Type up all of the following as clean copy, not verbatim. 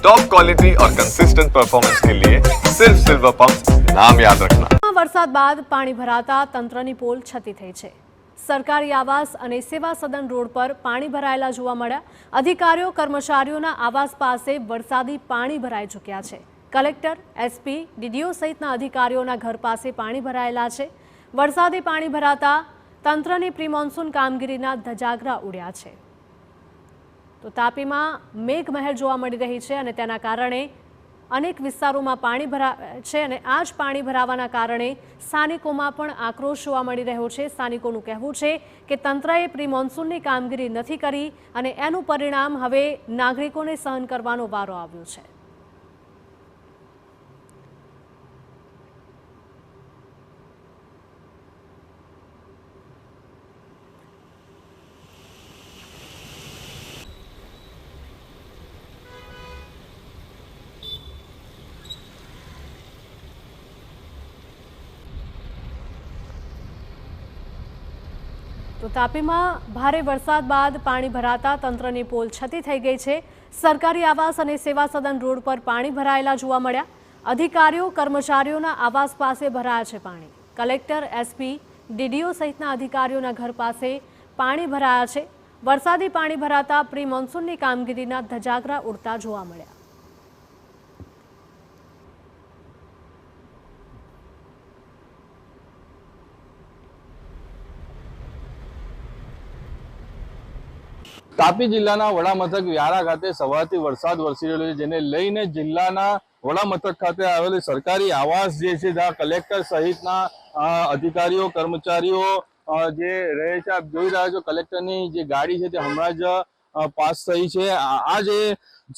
Top quality और consistent performance के लिए सिर्फ सिल्वर पंप नाम याद रखना। વરસાદ બાદ પાણી ભરાતા તંત્રની પોલ છતી થઈ છે। સરકારી આવાસ અને સેવા સદન રોડ પર પાણી ભરાયેલા જોવા મળ્યા। અધિકારીઓ કર્મચારીઓના આવાસ પાસે વરસાદી પાણી ભરાઈ ચૂક્યા છે। કલેક્ટર, એસપી, ડીડીઓ સહિતના અધિકારીઓના ઘર પાસે પાણી ભરાયેલા છે। વરસાદી પાણી ભરાતા તંત્રની પ્રી મોન્સૂન કામગીરીના ધજાગરા ઉડ્યા છે। તો તાપીમાં મેઘમહેર જોવા મળી રહી છે અને તેના કારણે અનેક વિસ્તારોમાં પાણી ભરાય છે અને આ જ પાણી ભરાવાના કારણે સ્થાનિકોમાં પણ આક્રોશ જોવા મળી રહ્યો છે। સ્થાનિકોનું કહેવું છે કે તંત્રએ પ્રી મોન્સૂનની કામગીરી નથી કરી અને એનું પરિણામ હવે નાગરિકોને સહન કરવાનો વારો આવ્યો છે। તો તાપીમાં ભારે વરસાદ બાદ પાણી ભરાતા તંત્રની પોલ છતી થઈ ગઈ છે। સરકારી આવાસ અને સેવા સદન રોડ પર પાણી ભરાયેલા જોવા મળ્યા। અધિકારીઓ કર્મચારીઓના આવાસ પાસે ભરાયા છે પાણી। કલેક્ટર, એસપી, ડીડીઓ સહિતના અધિકારીઓના ઘર પાસે પાણી ભરાયા છે। વરસાદી પાણી ભરાતા પ્રી મોન્સૂનની કામગીરીના ધજાગરા ઉડતા જોવા મળ્યા। તાપી જિલ્લાના વડા મથક વ્યારા ખાતે સવારથી વરસાદ વરસી રહ્યો છે, જેને લઈને જિલ્લાના વડા મથક ખાતે આવેલી સરકારી આવાસ જે છે ત્યાં કલેક્ટર સહિતના અધિકારીઓ કર્મચારીઓ જે રહે છે। આપ જોઈ રહ્યા છો કલેક્ટરની જે ગાડી છે તે હમણાં જ પાસ થઈ છે। આ જે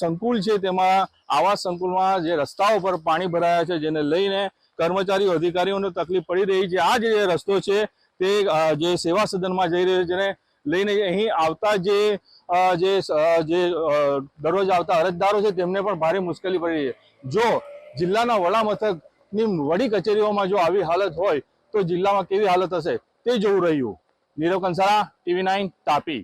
સંકુલ છે તેમાં આવાસ સંકુલમાં જે રસ્તાઓ પર પાણી ભરાયા છે, જેને લઈને કર્મચારીઓ અધિકારીઓને તકલીફ પડી રહી છે। આ જે રસ્તો છે તે જે સેવા સદનમાં જઈ રહ્યો છે, જેને લઈને અહીં આવતા જે દરરોજ આવતા અરજદારો છે તેમને પણ ભારે મુશ્કેલી પડી રહી છે। જો જિલ્લાના વડા મથકની વડી કચેરીઓમાં જો આવી હાલત હોય તો જિલ્લામાં કેવી હાલત હશે તે જોવું રહ્યું। નીરવ કંસારા, TV9 તાપી।